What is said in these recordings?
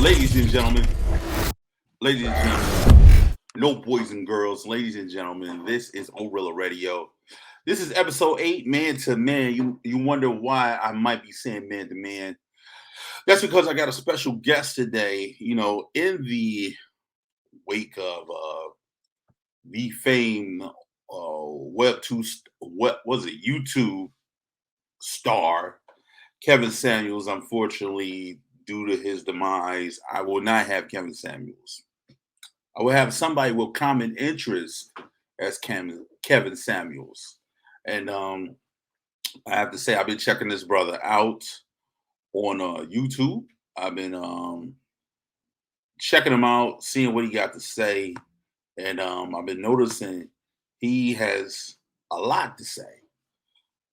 Ladies and gentlemen, ladies and gentlemen, no boys and girls, ladies and gentlemen, this is Orilla Radio. This is episode 8, Man to Man. You wonder why I might be saying man to man. That's because I got a special guest today. In the wake of the famed Web 2, what was it, YouTube star, Kevin Samuels. Unfortunately, due to his demise, I will not have Kevin Samuels. I will have somebody with common interest as Kevin Samuels. And I have to say, I've been checking this brother out on YouTube. I've been checking him out, seeing what he got to say. And I've been noticing he has a lot to say.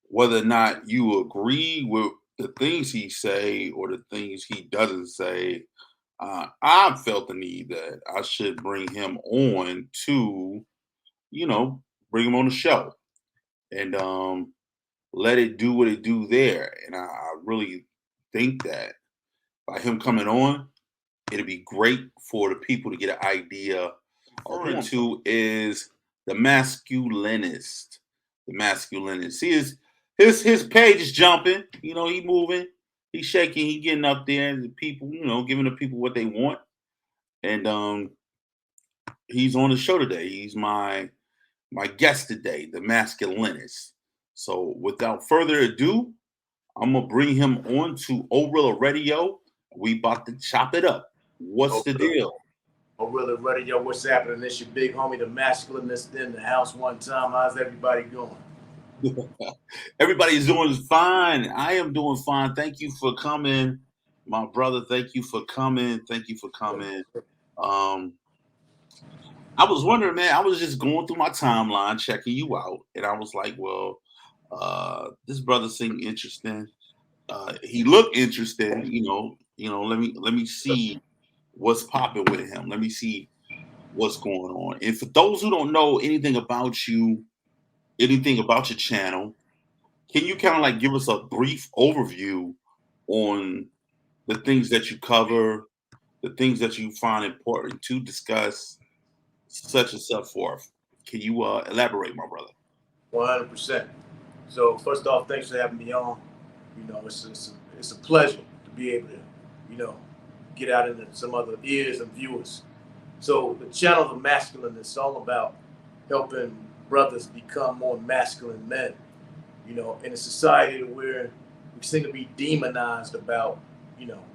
Whether or not you agree with the things he say or the things he doesn't say, I felt the need that I should bring him on to, bring him on the show and let it do what it do there. And I really think that by him coming on, it'll be great for the people to get an idea of who to is the masculinist. The masculinist. See his page is jumping. He moving, he shaking, he getting up there, and the people, giving the people what they want. And he's on the show today. He's my guest today, the masculinist. So without further ado, I'm gonna bring him on to Orilla Radio. We about to chop it up. What's the deal? Orilla Radio, what's happening? This your big homie, the masculinist in the house one time. How's everybody going? Everybody's doing fine. I am doing fine. Thank you for coming, my brother. Thank you for coming. Thank you for coming. I was wondering, man, I was just going through my timeline, checking you out, and I was like, well, this brother seemed interesting. He looked interesting, let me see what's popping with him. Let me see what's going on. And for those who don't know anything about you, anything about your channel, can you kind of like give us a brief overview on the things that you cover, the things that you find important to discuss, such and so forth? Can you elaborate, my brother? 100%. So first off, thanks for having me on. It's a pleasure to be able to, get out into some other ears and viewers. So the channel of the Masculinist is all about helping brothers become more masculine men. In a society where we seem to be demonized about,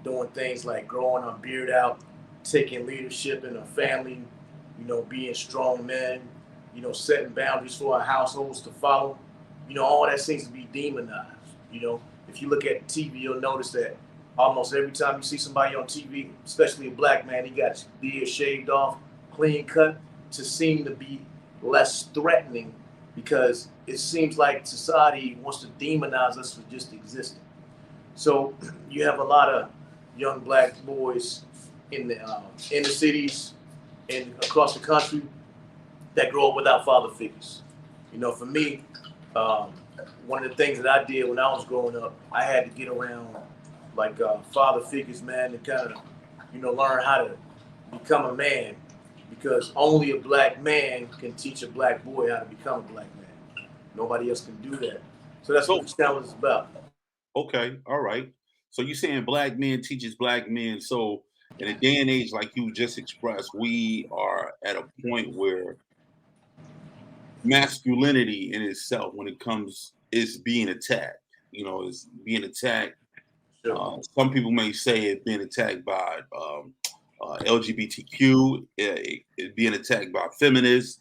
doing things like growing our beard out, taking leadership in our family, being strong men, setting boundaries for our households to follow. All that seems to be demonized. If you look at TV, you'll notice that almost every time you see somebody on TV, especially a black man, he got his beard shaved off, clean cut, to seem to be less threatening because it seems like society wants to demonize us for just existing. So you have a lot of young black boys in the cities and across the country that grow up without father figures. For me, one of the things that I did when I was growing up, I had to get around like father figures, man, to kind of, learn how to become a man, because only a black man can teach a black boy how to become a black man. Nobody else can do that. So that's what this channel is about. Okay, all right. So you saying black men teaches black men. So in a day and age like you just expressed, we are at a point where masculinity in itself, when it comes, is being attacked. Is being attacked. Sure. Some people may say it's being attacked by LGBTQ, it being attacked by feminists.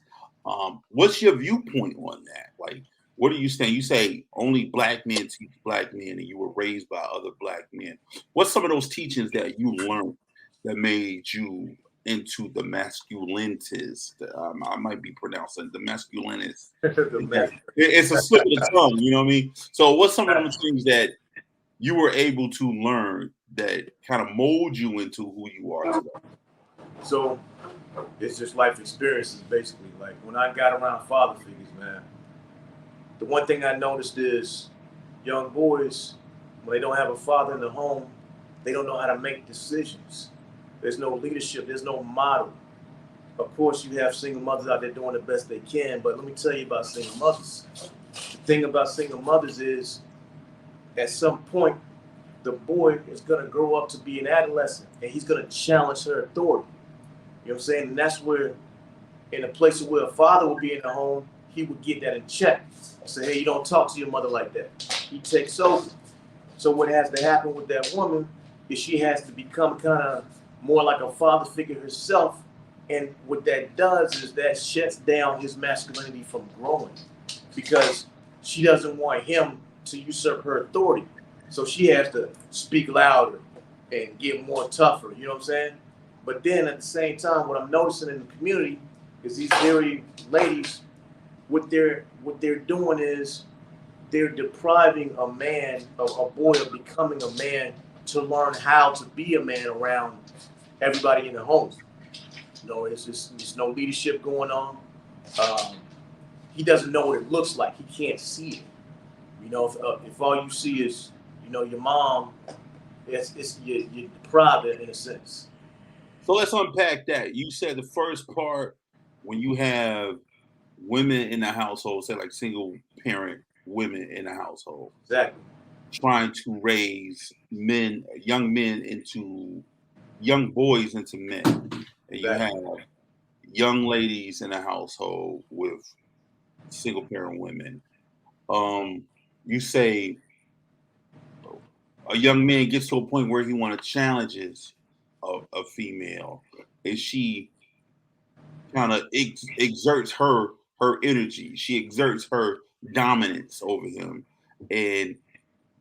What's your viewpoint on that? Like, what do you say? You say only black men teach black men, and you were raised by other black men. What's some of those teachings that you learned that made you into the masculinist? I might be pronouncing the masculinist. It's a slip of the tongue, you know what I mean? So, what's some of those things that you were able to learn that kind of mold you into who you are today? So it's just life experiences, basically. Like when I got around father figures, man, the one thing I noticed is young boys, when they don't have a father in the home, they don't know how to make decisions. There's no leadership. There's no model. Of course, you have single mothers out there doing the best they can, but let me tell you about single mothers. The thing about single mothers is, at some point, the boy is going to grow up to be an adolescent, and he's going to challenge her authority. You know what I'm saying? And that's where, in a place where a father will be in the home, he would get that in check. Say, hey, you don't talk to your mother like that. He takes over. So what has to happen with that woman is she has to become kind of more like a father figure herself. And what that does is that shuts down his masculinity from growing, because she doesn't want him to usurp her authority. So she has to speak louder and get more tougher. You know what I'm saying? But then at the same time, what I'm noticing in the community is these very ladies, what they're doing is they're depriving a man, a boy, of becoming a man to learn how to be a man around everybody in the home. You know, it's no leadership going on. Um, he doesn't know what it looks like. He can't see it. You know, if all you see is, your mom, you're deprived in a sense. So let's unpack that. You said the first part, when you have women in the household, say like single parent women in the household, Exactly. trying to raise young men into young boys into men, and you have Exactly. young ladies in the household with single parent women. Um, you say a young man gets to a point where he want to challenges a female, and she kind of exerts her energy. She exerts her dominance over him, and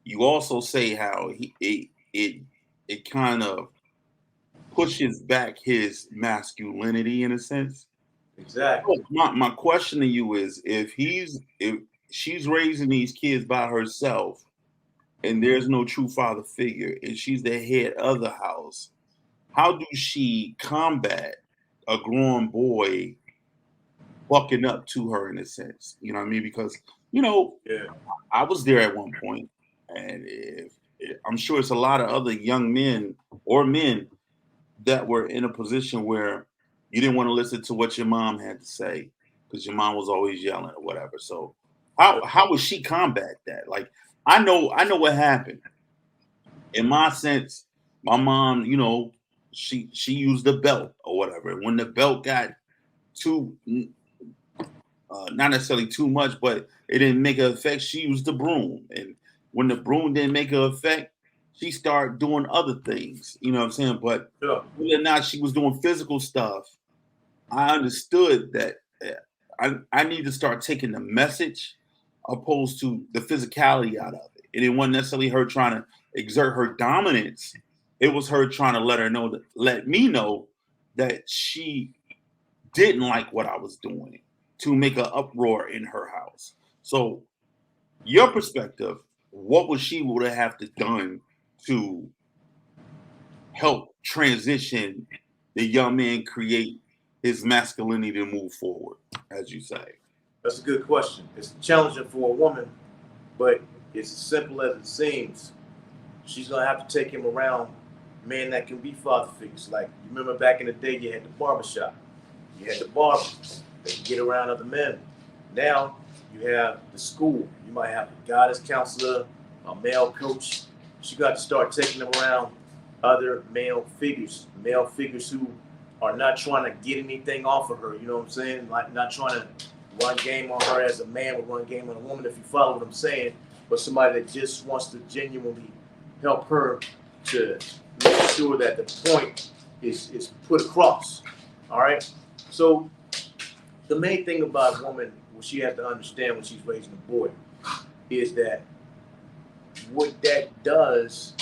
you also say how it kind of pushes back his masculinity in a sense. Exactly. So my question to you is, if she's raising these kids by herself and there's no true father figure and she's the head of the house, how do she combat a grown boy bucking up to her in a sense? You know what I mean? Because you know, Yeah. I was there at one point, and I'm sure it's a lot of other young men or men that were in a position where you didn't want to listen to what your mom had to say because your mom was always yelling or whatever. So how would she combat that? Like I know what happened. In my sense, my mom, she used the belt or whatever. When the belt got too not necessarily too much, but it didn't make an effect, she used the broom. And when the broom didn't make an effect, she started doing other things. You know what I'm saying? But Sure. whether or not she was doing physical stuff, I understood that I need to start taking the message opposed to the physicality out of it. And it wasn't necessarily her trying to exert her dominance. It was her trying to let me know that she didn't like what I was doing to make an uproar in her house. So, your perspective, what would she would have to done to help transition the young man create his masculinity to move forward, as you say? That's a good question. It's challenging for a woman, but it's as simple as it seems. She's gonna have to take him around men that can be father figures. Like, you remember back in the day, you had the barbershop, you had the barber. They can get around other men. Now you have the school. You might have a guidance counselor, a male coach. She got to start taking them around other male figures who are not trying to get anything off of her. You know what I'm saying? Like, not trying to run game on her as a man or run game on a woman, if you follow what I'm saying. But somebody that just wants to genuinely help her to make sure that the point is put across. All right. So the main thing about a woman, what she has to understand when she's raising a boy, is that what that does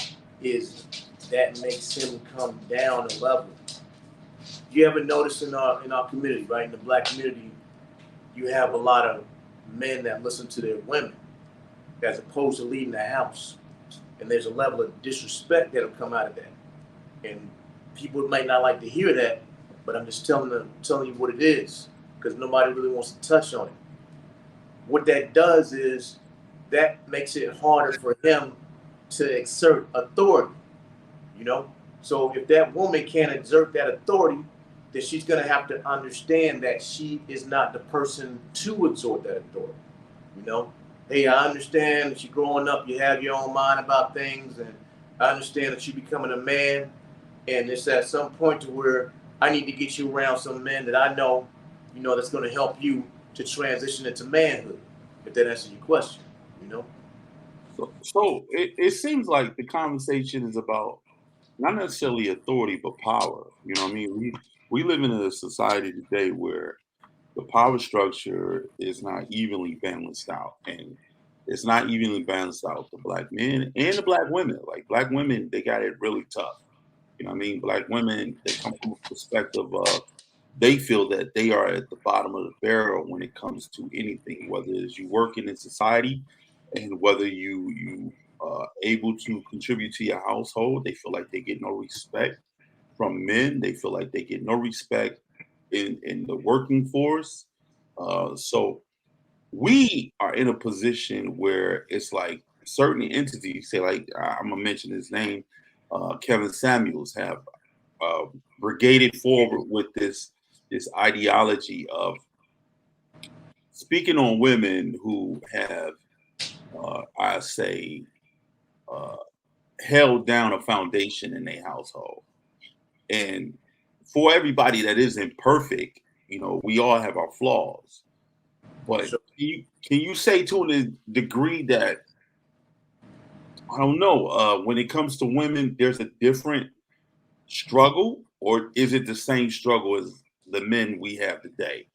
is that makes him come down a level. You ever notice in our community, right, in the black community, you have a lot of men that listen to their women as opposed to leading the house, and there's a level of disrespect that'll come out of that. And people might not like to hear that, but I'm just telling you what it is, because nobody really wants to touch on it. What that does is that makes it harder for him to exert authority. You know, So if that woman can't exert that authority, then she's going to have to understand that she is not the person to exert that authority. You know, hey, I understand that you're growing up, you have your own mind about things, and I understand that you're becoming a man, and it's at some point to where I need to get you around some men that I know, that's going to help you to transition into manhood. If that answers your question, you know. So it seems like the conversation is about not necessarily authority, but power. You know what I mean? We live in a society today where the power structure is not evenly balanced out, and it's not evenly balanced out the black men and the black women. Like black women, they got it really tough. You know what I mean? Black women, they come from a perspective of they feel that they are at the bottom of the barrel when it comes to anything, whether it's you working in society and whether you able to contribute to your household. They feel like they get no respect from men. They feel like they get no respect in the working force. So we are in a position where it's like certain entities, say like I'm gonna mention his name, Kevin Samuels, have uh, brigaded forward with this ideology of speaking on women who have, I say, uh, held down a foundation in their household. And for everybody that isn't perfect, we all have our flaws. But So, can you say to a degree that I don't know, when it comes to women, there's a different struggle, or is it the same struggle as the men we have today?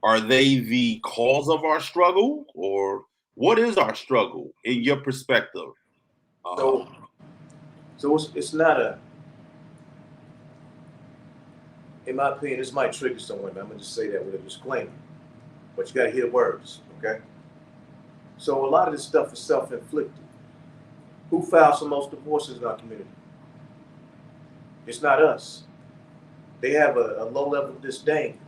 Are they the cause of our struggle, or what is our struggle in your perspective? Uh, so, so it's not a. In my opinion, this might trigger someone. I'm gonna just say that with a disclaimer, but you got to hear the words, okay? So a lot of this stuff is self-inflicted. Who files the most divorces in our community? It's not us. They have a low level of disdain.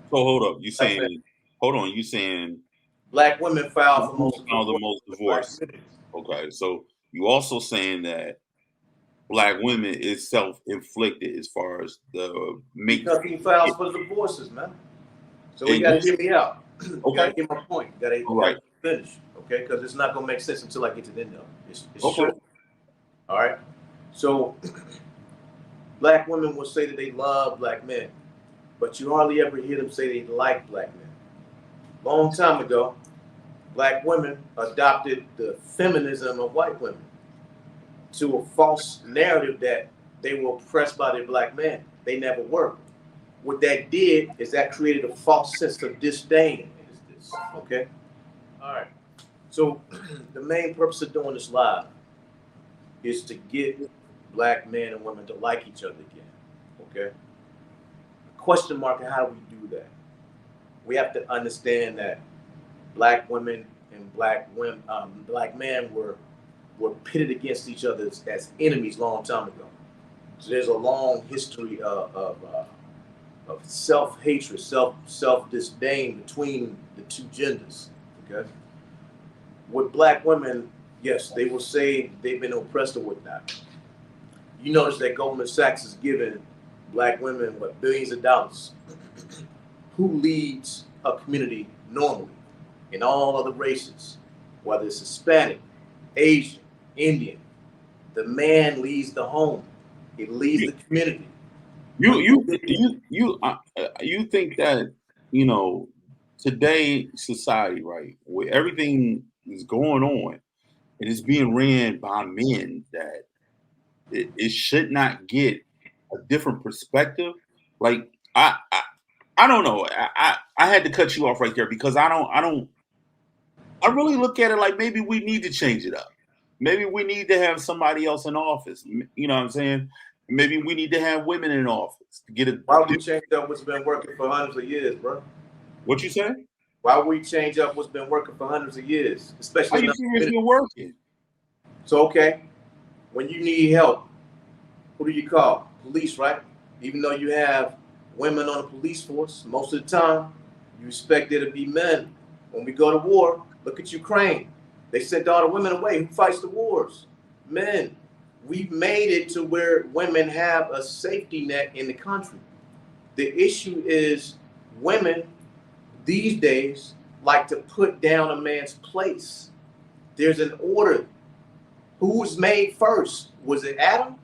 so hold up, Black men, you saying black women file for who most of the found the divorces most in the black divorce? community Okay, so you also saying that black women is self-inflicted as far as the make because he files for the divorces, man. So you and got to hear me out. You got okay, to get my point. all You got right, to finish, okay? Because it's not gonna make sense until I get to the end of it. It's okay. short. All right. So black women will say that they love black men, but you hardly ever hear them say they like black men. Long time ago, black women adopted the feminism of white women to a false narrative that they were oppressed by their black men. They never were. What that did is that created a false sense of disdain. Okay? All right. So the main purpose of doing this live is to get black men and women to like each other again. Okay? Question mark, how do we do that? We have to understand that black women and black men were pitted against each other as enemies long time ago. So there's a long history of self hatred, self disdain between the two genders. Okay, with black women, yes, they will say they've been oppressed or whatnot. You notice that Goldman Sachs is giving black women what billions of dollars. Who leads a community normally in all other races, whether it's Hispanic, Asian, Indian? The man leads the home. He leads You the community. you When you you think that you know today society, right, where everything is going on and it's being ran by men, that it should not get a different perspective. Like I don't know. I had to cut you off right there because I really look at it like maybe we need to change it up. Maybe we need to have somebody else in office. You know what I'm saying? Maybe we need to have women in office to get a. why would we change up what's been working for hundreds of years, bro? What you say? Why would we change up what's been working for hundreds of years, How especially in you our figure it's community? been working? So, okay, when you need help, who do you call? Police, right? Even though you have women on the police force, most of the time, you expect there to be men. When we go to war, look at Ukraine. They sent all the women away. Who fights the wars? Men. we've made it to where women have a safety net in the country. The issue is women these days like to put down a man's place. There's an order. Who was made first? Was it Adam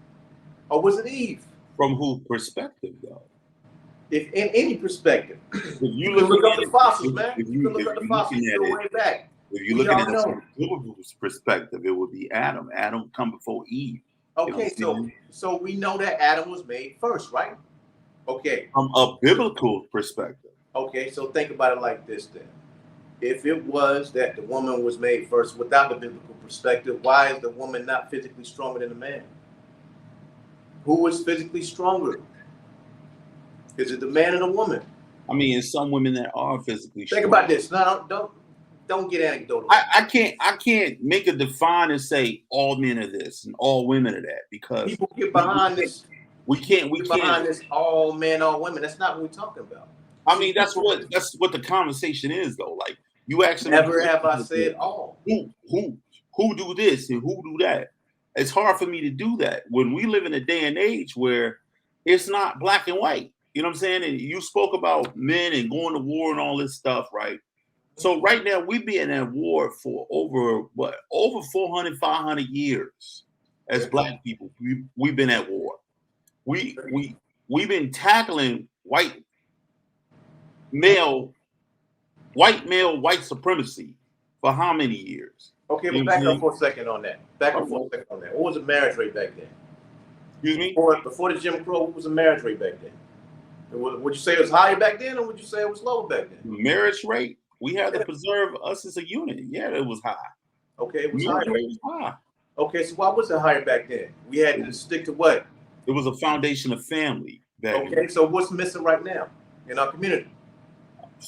or was it Eve? From whose perspective, though? If in any perspective, If you you can looking look up at the it, fossils, man. if You can you look if up the you fossils. looking You at go it, way back. if you're We looking all at it know. from biblical perspective, it would be Adam. Adam come before Eve. You know what Okay, I'm saying? so we know that Adam was made first, right? Okay. From a biblical perspective. Okay, so think about it like this then. If it was that the woman was made first without the biblical perspective, why is the woman not physically stronger than the man? Who is physically stronger? Is it the man or the woman? I mean, there's some women that are physically Think strong. about this. No, don't get anecdotal. I can't make a define and say all men are this and all women are that because People get we, behind this. we can't we Get can't. behind this. All men, all women. That's not what we're talking about. I mean, that's what the conversation is though. Like you asking Never have I said all. who do this and who do that. It's hard for me to do that when we live in a day and age where it's not black and white. You know what I'm saying? And you spoke about men and going to war and all this stuff, right? So right now we've been at war for over 400, 500 years as black people. We've been at war. We've been tackling male white supremacy for how many years? Okay, You but know what I'm back up saying? for a second on that. Back up for a second on that. What was the marriage rate back then? Excuse me? Before the Jim Crow, what was the marriage rate back then? Would you say it was higher back then, or would you say it was lower back then? Marriage rate, we had to preserve us as a unit. Yeah, it was high. Okay, it was Marriage higher. rate was high. Okay, so why was it higher back then? We had to stick to what? It was a foundation of family back Okay, so what's missing right now in our community?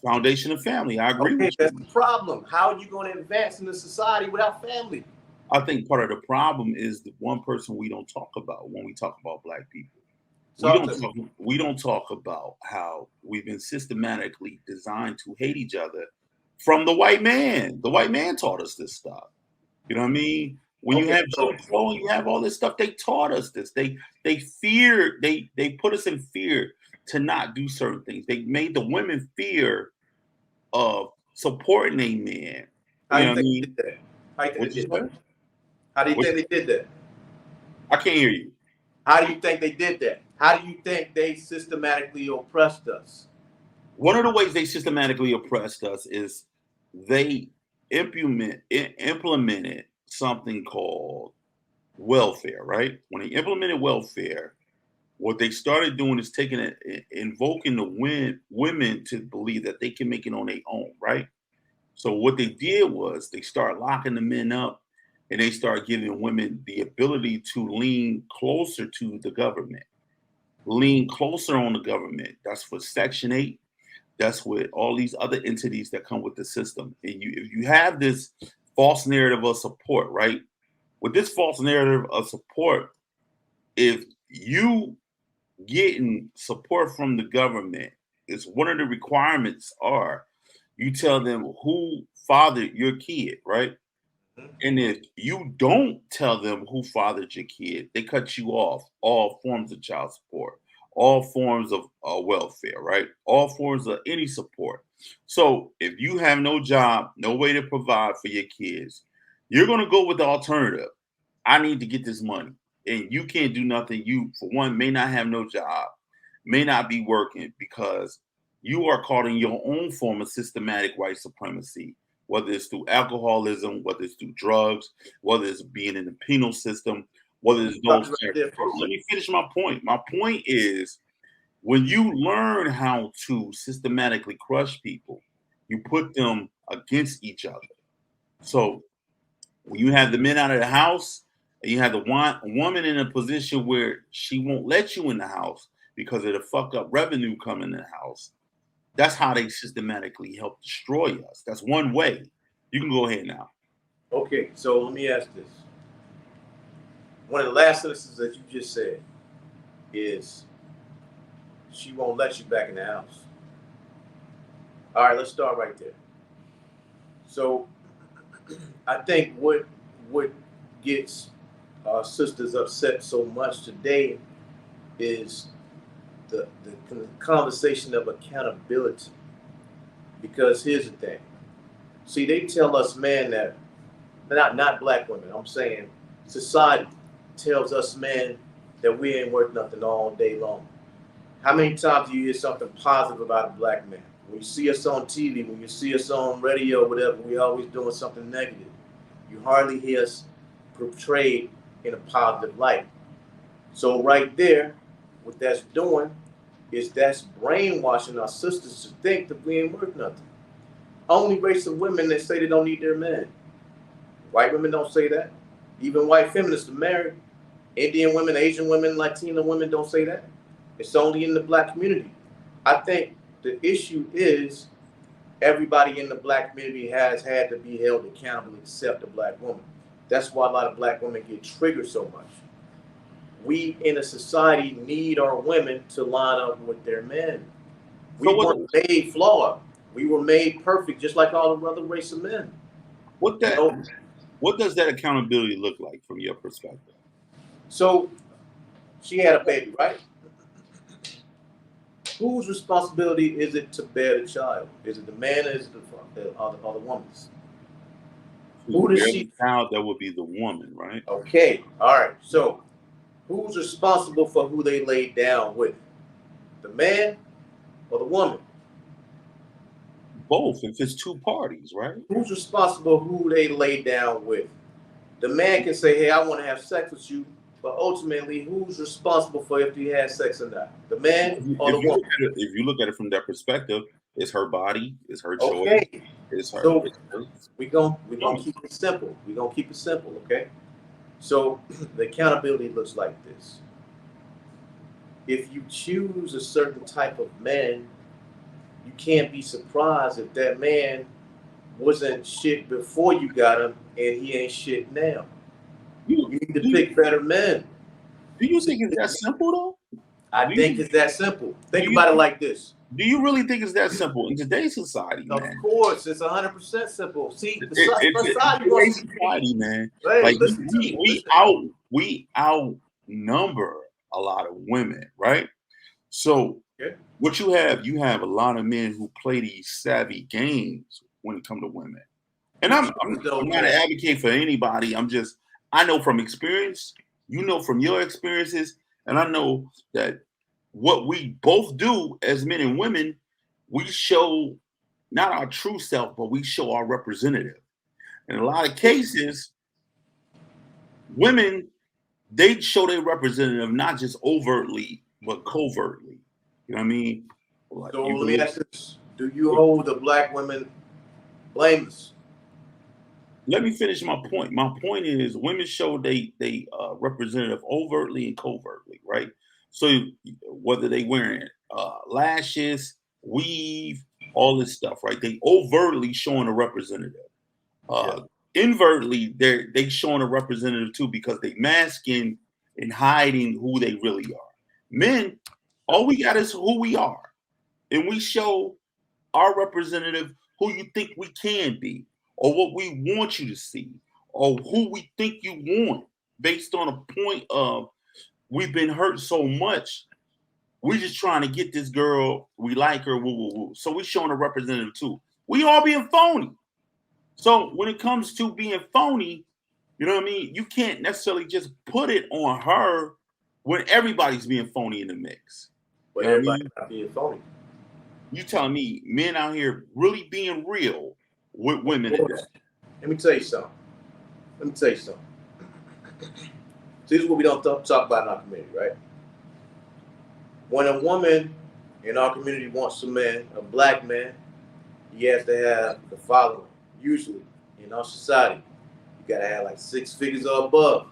Foundation of family. I agree Okay, with that's you. the problem. How are you going to advance in the society without family? I think part of the problem is the one person we don't talk about when we talk about black people. We don't talk about how we've been systematically designed to hate each other from the white man. The white man taught us this stuff. You know what I mean? When you have Jim Crow and you have all this stuff, they taught us this. They feared, they put us in fear to not do certain things. They made the women fear of supporting a man. How You do know you what I think mean? they did that? How do you think What they you did say? that? How do you think they did that? I can't hear you. How do you think they did that? How do you think they systematically oppressed us? One of the ways they systematically oppressed us is they implemented something called welfare, right? When they implemented welfare, what they started doing is taking it, invoking the women to believe that they can make it on their own, right? So what they did was they start locking the men up and they start giving women the ability to lean closer to the government, lean closer on the government. That's for Section 8. That's with all these other entities that come with the system. And if you have this false narrative of support, right? With this false narrative of support, if you getting support from the government, is one of the requirements are you tell them who fathered your kid, right? And if you don't tell them who fathered your kid, they cut you off all forms of child support, all forms of welfare, right? All forms of any support. So if you have no job, no way to provide for your kids, you're going to go with the alternative. I need to get this money. And you can't do nothing. You, for one, may not have no job, may not be working because you are caught in your own form of systematic white supremacy, whether it's through alcoholism, whether it's through drugs, whether it's being in the penal system, whether it's those. Let me finish my point. My point is when you learn how to systematically crush people, you put them against each other. So when you have the men out of the house, and you have the woman in a position where she won't let you in the house because of the fuck up revenue coming in the house. That's how they systematically help destroy us. That's one way. You can go ahead now. Okay, so let me ask this. One of the last sentences that you just said is she won't let you back in the house. All right, let's start right there. So I think what gets our sisters upset so much today is the conversation of accountability. Because here's the thing. See, they tell us, men, that not black women. I'm saying society tells us, men, that we ain't worth nothing all day long. How many times do you hear something positive about a black man? When you see us on TV, when you see us on radio, whatever, we always doing something negative. You hardly hear us portrayed in a positive light. So right there, what that's doing is that's brainwashing our sisters to think that we ain't worth nothing. Only race of women that say they don't need their men. White women don't say that. Even white feminists are married. Indian women, Asian women, Latino women don't say that. It's only in the black community. I think the issue is everybody in the black community has had to be held accountable except the black woman. That's why a lot of black women get triggered so much. We in a society need our women to line up with their men. We So weren't made flawed. We were made perfect, just like all the other race of men. what You that know? what does that accountability look like from your perspective? So she had a baby, right? Whose responsibility is it to bear the child? Is it the man, or is it the woman's? Who does Bear the she? child, that would be the woman, right? Okay, all right. So who's responsible for who they laid down with? The man or the woman? Both, if it's two parties, right? Who's responsible who they lay down with? The man can say, "Hey, I want to have sex with you," but ultimately, who's responsible for if he has sex or not? The man or the woman? If you look at it from that perspective, it's her body, it's her choice, Okay. it's her, So it's her we gonna woman. keep it simple. We're gonna keep it simple, okay? So the accountability looks like this. If you choose a certain type of man, you can't be surprised if that man wasn't shit before you got him and he ain't shit now. You, You need to do, you, pick better men. do you think it's that simple though? I Do think you it's that simple. do Think you about it like this. do you really think it's that simple in today's society, Of man? course, it's 100% simple. See, the In society wants today's to be. society, man, Hey, like listen to me. Listen. we outnumber a lot of women, right? So Okay. what you have a lot of men who play these savvy games when it comes to women. And You choose I'm those not an men. advocate for anybody. I know from experience, you know from your experiences, and I know that what we both do as men and women, we show not our true self, but we show our representative. In a lot of cases, women, they show their representative not just overtly, but covertly. You know what I mean? Like So you let can me look. ask this: do you hold the black women blameless? Let me finish my point. My point is women show they representative overtly and covertly, right? So whether they wearing lashes, weave, all this stuff, right? They overtly showing a representative. Yeah. Invertly, they showing a representative too because they masking and hiding who they really are. Men, all we got is who we are, and we show our representative who you think we can be, or what we want you to see, or who we think you want, based on a point of we've been hurt so much. We're just trying to get this girl. We like her. Woo, woo, woo. So we're showing a representative too. We all being phony. So when it comes to being phony, you know what I mean? You can't necessarily just put it on her when everybody's being phony in the mix. But You know what I everybody mean? not being phony. You telling me men out here really being real with Of women today? course. Let me tell you something. Let me tell you something. See, this is what we don't talk about in our community, right? When a woman in our community wants a man, a black man, he has to have the following. Usually, in our society, you gotta have like 6 figures or above.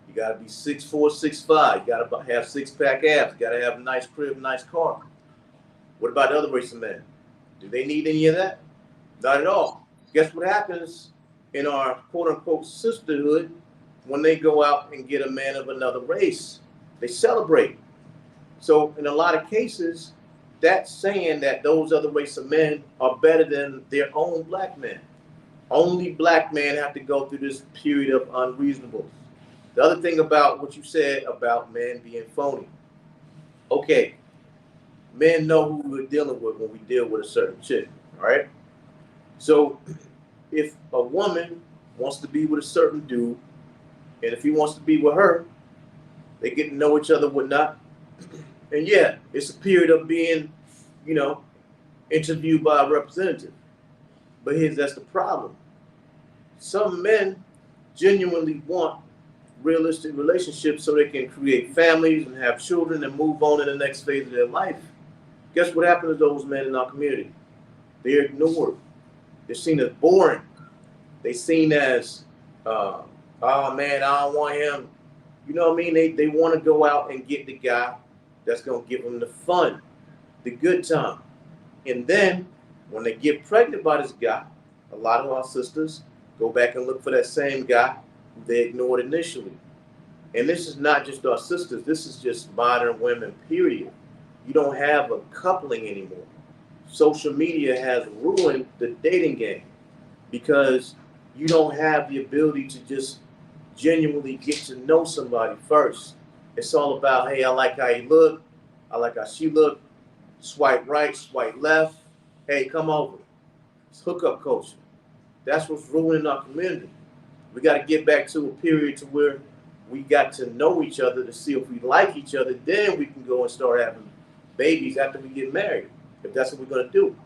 You gotta be 6'4", 6'5". You gotta have six-pack abs. You gotta have a nice crib, nice car. What about the other race of men? Do they need any of that? Not at all. Guess what happens in our quote-unquote sisterhood when they go out and get a man of another race? They celebrate. So in a lot of cases, that's saying that those other race of men are better than their own black men. Only black men have to go through this period of unreasonableness. The other thing about what you said about men being phony. Okay, men know who we're dealing with when we deal with a certain chick, all right? So if a woman wants to be with a certain dude, and if he wants to be with her, they get to know each other, whatnot. And yeah, it's a period of being, you know, interviewed by a representative. But here's that's the problem. Some men genuinely want realistic relationships so they can create families and have children and move on in the next phase of their life. Guess what happens to those men in our community? They're ignored. They're seen as boring. They're seen as, uh, oh man, I don't want him. You know what I mean? They want to go out and get the guy that's going to give them the fun, the good time. And then when they get pregnant by this guy, a lot of our sisters go back and look for that same guy who they ignored initially. And this is not just our sisters, this is just modern women, period. You don't have a coupling anymore. Social media has ruined the dating game because you don't have the ability to just genuinely get to know somebody first. It's all about, hey, I like how you look, I like how she look, swipe right, swipe left, hey, come over. It's hookup culture. That's what's ruining our community. We got to get back to a period to where we got to know each other to see if we like each other. Then we can go and start having babies after we get married, if that's what we're going to do.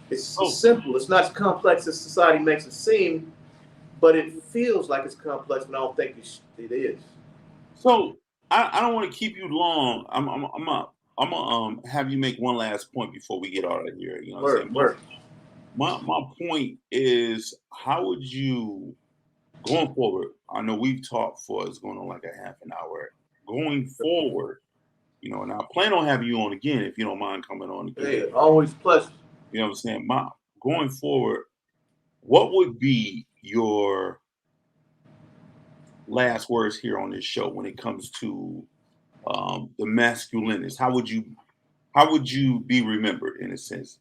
It's simple. It's not as complex as society makes it seem, but it feels like it's complex, but I don't think it is. So I don't want to keep you long. I'm gonna have you make one last point before we get out of here. You know what I'm saying? Word, word. My point is, how would you going forward? I know we've talked for it's going on like a half an hour. Going forward, you know, and I plan on having you on again if you don't mind coming on again. Hey, always pleasure. You know what I'm saying? Going forward, what would be your last words here on this show when it comes to the masculinist? How would you be remembered in a sense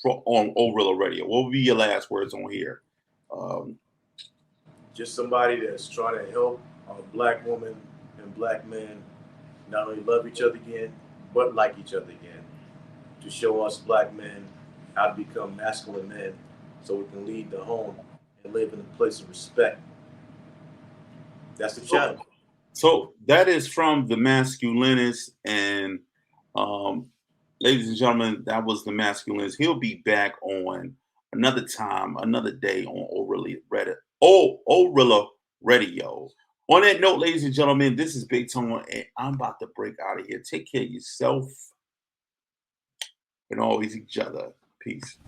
on Orilla Radio? What would be your last words on here? Um, Just somebody that's trying to help our black women and black men not only love each other again, but like each other again. To show us black men how to become masculine men so we can lead the home and live in a place of respect. That's the so, challenge. so that is from the masculinist, and um, ladies and gentlemen, that was the masculinist. He'll be back on another time, another day on Orilla Radio. On that note, ladies and gentlemen, this is Big Tone, and I'm about to break out of here. Take care of yourself and always each other. Peace.